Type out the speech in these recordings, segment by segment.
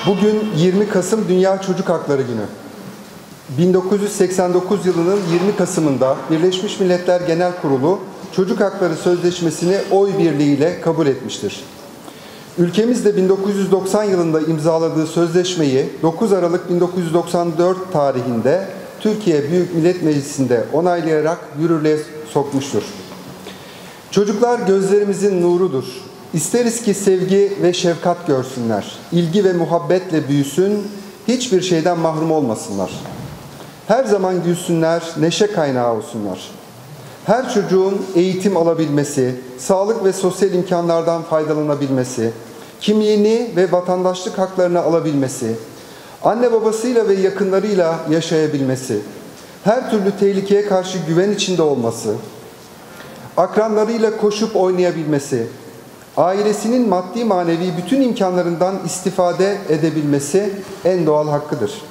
Bugün 20 Kasım Dünya Çocuk Hakları Günü. 1989 yılının 20 Kasım'ında Birleşmiş Milletler Genel Kurulu Çocuk Hakları Sözleşmesi'ni oy birliğiyle kabul etmiştir. Ülkemiz de 1990 yılında imzaladığı sözleşmeyi 9 Aralık 1994 tarihinde Türkiye Büyük Millet Meclisi'nde onaylayarak yürürlüğe sokmuştur. Çocuklar gözlerimizin nurudur. İsteriz ki sevgi ve şefkat görsünler, ilgi ve muhabbetle büyüsün, hiçbir şeyden mahrum olmasınlar. Her zaman gülsünler, neşe kaynağı olsunlar. Her çocuğun eğitim alabilmesi, sağlık ve sosyal imkanlardan faydalanabilmesi, kimliğini ve vatandaşlık haklarını alabilmesi, anne babasıyla ve yakınlarıyla yaşayabilmesi, her türlü tehlikeye karşı güven içinde olması, akranlarıyla koşup oynayabilmesi, ailesinin maddi manevi bütün imkanlarından istifade edebilmesi en doğal hakkıdır.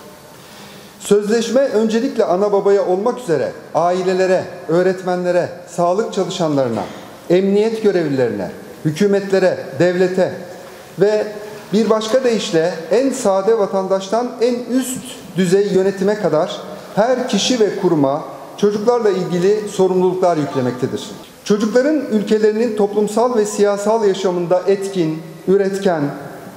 Sözleşme öncelikle ana babaya olmak üzere ailelere, öğretmenlere, sağlık çalışanlarına, emniyet görevlilerine, hükümetlere, devlete ve bir başka deyişle en sade vatandaştan en üst düzey yönetime kadar her kişi ve kuruma çocuklarla ilgili sorumluluklar yüklemektedir. Çocukların ülkelerinin toplumsal ve siyasal yaşamında etkin, üretken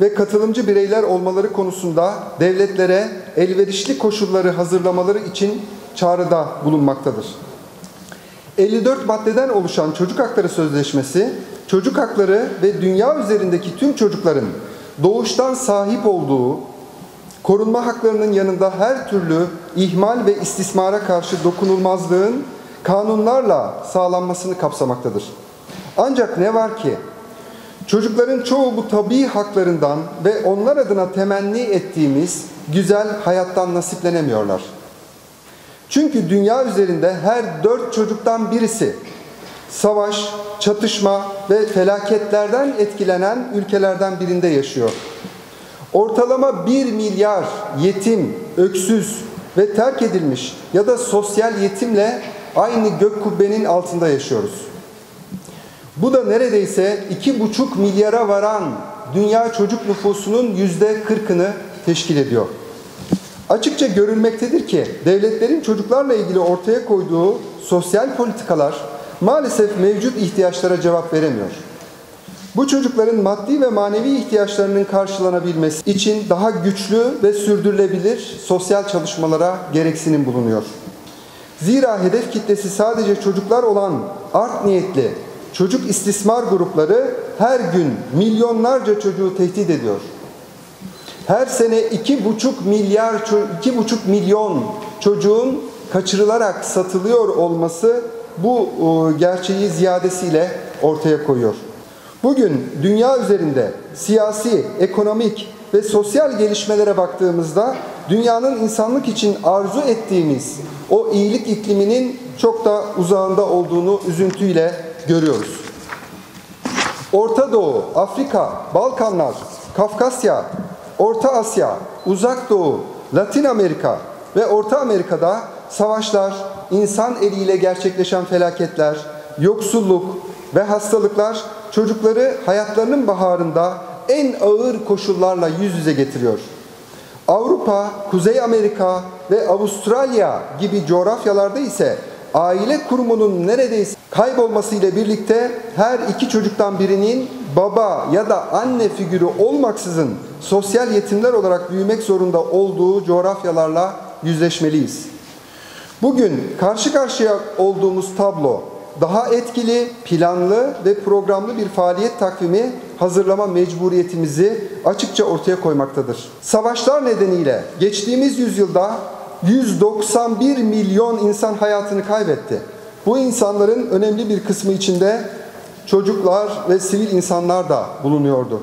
ve katılımcı bireyler olmaları konusunda devletlere elverişli koşulları hazırlamaları için çağrıda bulunmaktadır. 54 maddeden oluşan Çocuk Hakları Sözleşmesi, çocuk hakları ve dünya üzerindeki tüm çocukların doğuştan sahip olduğu, korunma haklarının yanında her türlü ihmal ve istismara karşı dokunulmazlığın kanunlarla sağlanmasını kapsamaktadır. Ancak ne var ki, çocukların çoğu bu tabii haklarından ve onlar adına temenni ettiğimiz güzel hayattan nasiplenemiyorlar. Çünkü dünya üzerinde her 4 çocuktan birisi savaş, çatışma ve felaketlerden etkilenen ülkelerden birinde yaşıyor. Ortalama 1 milyar yetim, öksüz ve terk edilmiş ya da sosyal yetimle aynı gök kubbenin altında yaşıyoruz. Bu da neredeyse 2,5 milyara varan dünya çocuk nüfusunun %40'ını teşkil ediyor. Açıkça görülmektedir ki devletlerin çocuklarla ilgili ortaya koyduğu sosyal politikalar maalesef mevcut ihtiyaçlara cevap veremiyor. Bu çocukların maddi ve manevi ihtiyaçlarının karşılanabilmesi için daha güçlü ve sürdürülebilir sosyal çalışmalara gereksinim bulunuyor. Zira hedef kitlesi sadece çocuklar olan art niyetli çocuk istismar grupları her gün milyonlarca çocuğu tehdit ediyor. Her sene 2,5 milyon çocuğun kaçırılarak satılıyor olması bu gerçeği ziyadesiyle ortaya koyuyor. Bugün dünya üzerinde siyasi, ekonomik ve sosyal gelişmelere baktığımızda dünyanın insanlık için arzu ettiğimiz o iyilik ikliminin çok da uzağında olduğunu üzüntüyle görüyoruz. Orta Doğu, Afrika, Balkanlar, Kafkasya, Orta Asya, Uzak Doğu, Latin Amerika ve Orta Amerika'da savaşlar, insan eliyle gerçekleşen felaketler, yoksulluk ve hastalıklar çocukları hayatlarının baharında en ağır koşullarla yüz yüze getiriyor. Avrupa, Kuzey Amerika ve Avustralya gibi coğrafyalarda ise aile kurumunun neredeyse kaybolmasıyla birlikte her 2 çocuktan birinin baba ya da anne figürü olmaksızın sosyal yetimler olarak büyümek zorunda olduğu coğrafyalarla yüzleşmeliyiz. Bugün karşı karşıya olduğumuz tablo daha etkili, planlı ve programlı bir faaliyet takvimi hazırlama mecburiyetimizi açıkça ortaya koymaktadır. Savaşlar nedeniyle geçtiğimiz yüzyılda 191 milyon insan hayatını kaybetti. Bu insanların önemli bir kısmı içinde çocuklar ve sivil insanlar da bulunuyordu.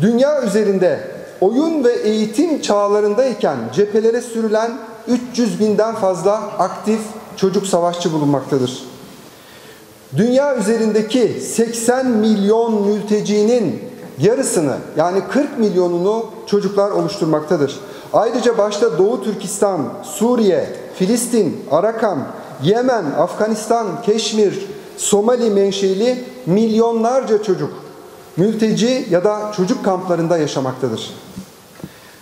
Dünya üzerinde oyun ve eğitim çağlarındayken cephelere sürülen 300 binden fazla aktif çocuk savaşçı bulunmaktadır. Dünya üzerindeki 80 milyon mültecinin yarısını yani 40 milyonunu çocuklar oluşturmaktadır. Ayrıca başta Doğu Türkistan, Suriye, Filistin, Arakan, Yemen, Afganistan, Keşmir, Somali menşeli milyonlarca çocuk mülteci ya da çocuk kamplarında yaşamaktadır.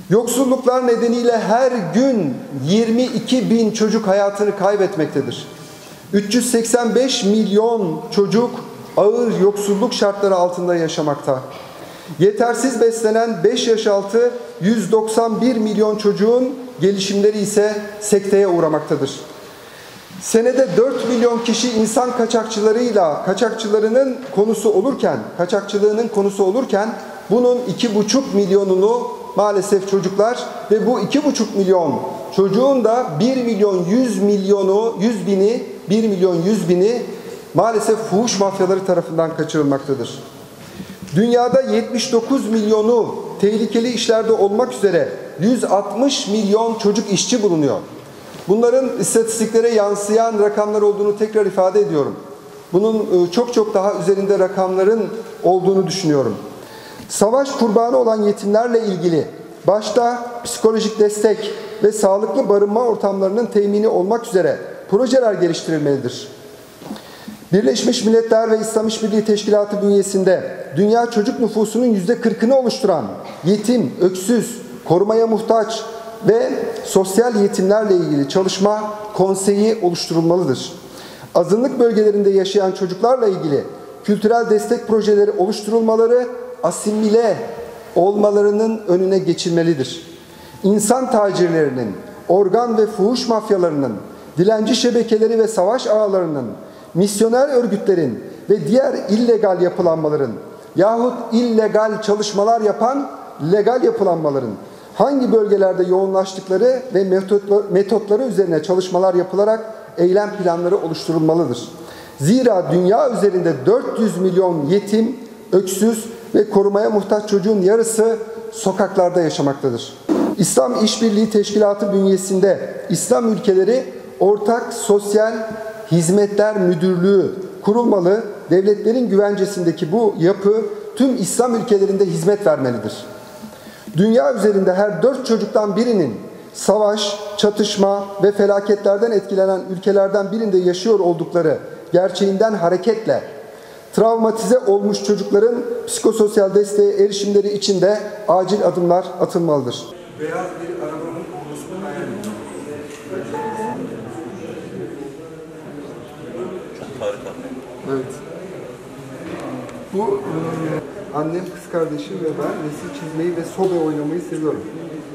Yoksulluklar nedeniyle her gün 22 bin çocuk hayatını kaybetmektedir. 385 milyon çocuk ağır yoksulluk şartları altında yaşamakta. Yetersiz beslenen 5 yaş altı 191 milyon çocuğun gelişimleri ise sekteye uğramaktadır. Senede 4 milyon kişi insan kaçakçılığının konusu olurken bunun 2,5 milyonunu maalesef çocuklar ve bu 2,5 milyon çocuğun da 1 milyon 100 bini maalesef fuhuş mafyaları tarafından kaçırılmaktadır. Dünyada 79 milyonu tehlikeli işlerde olmak üzere 160 milyon çocuk işçi bulunuyor. Bunların istatistiklere yansıyan rakamlar olduğunu tekrar ifade ediyorum. Bunun çok daha üzerinde rakamların olduğunu düşünüyorum. Savaş kurbanı olan yetimlerle ilgili başta psikolojik destek ve sağlıklı barınma ortamlarının temini olmak üzere projeler geliştirilmelidir. Birleşmiş Milletler ve İslam İşbirliği Teşkilatı bünyesinde dünya çocuk nüfusunun %40'ını oluşturan yetim, öksüz, korumaya muhtaç ve sosyal yetimlerle ilgili çalışma konseyi oluşturulmalıdır. Azınlık bölgelerinde yaşayan çocuklarla ilgili kültürel destek projeleri oluşturulmaları, asimile olmalarının önüne geçilmelidir. İnsan tacirlerinin, organ ve fuhuş mafyalarının, dilenci şebekeleri ve savaş ağalarının, misyoner örgütlerin ve diğer illegal yapılanmaların yahut illegal çalışmalar yapan legal yapılanmaların hangi bölgelerde yoğunlaştıkları ve metotları üzerine çalışmalar yapılarak eylem planları oluşturulmalıdır. Zira dünya üzerinde 400 milyon yetim, öksüz ve korumaya muhtaç çocuğun yarısı sokaklarda yaşamaktadır. İslam İşbirliği Teşkilatı bünyesinde İslam ülkeleri Ortak Sosyal Hizmetler Müdürlüğü kurulmalı, devletlerin güvencesindeki bu yapı tüm İslam ülkelerinde hizmet vermelidir. Dünya üzerinde her 4 çocuktan birinin savaş, çatışma ve felaketlerden etkilenen ülkelerden birinde yaşıyor oldukları gerçeğinden hareketle travmatize olmuş çocukların psikososyal desteğe erişimleri için de acil adımlar atılmalıdır. Beyaz bir arabanın olmasını hayal ediyorum. Harika. Evet. Bu annem, kız kardeşim ve ben resim çizmeyi ve sobe oynamayı seviyorum.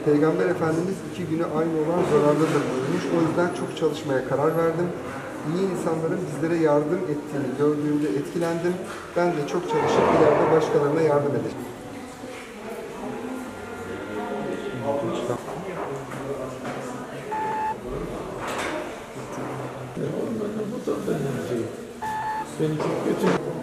Peygamber Efendimiz 2 güne aynı olan zararlıdır buyurmuş. O yüzden çok çalışmaya karar verdim. İyi insanların bizlere yardım ettiğini gördüğümde etkilendim. Ben de çok çalışıp ileride başkalarına yardım edeceğim. Beni çok kötü.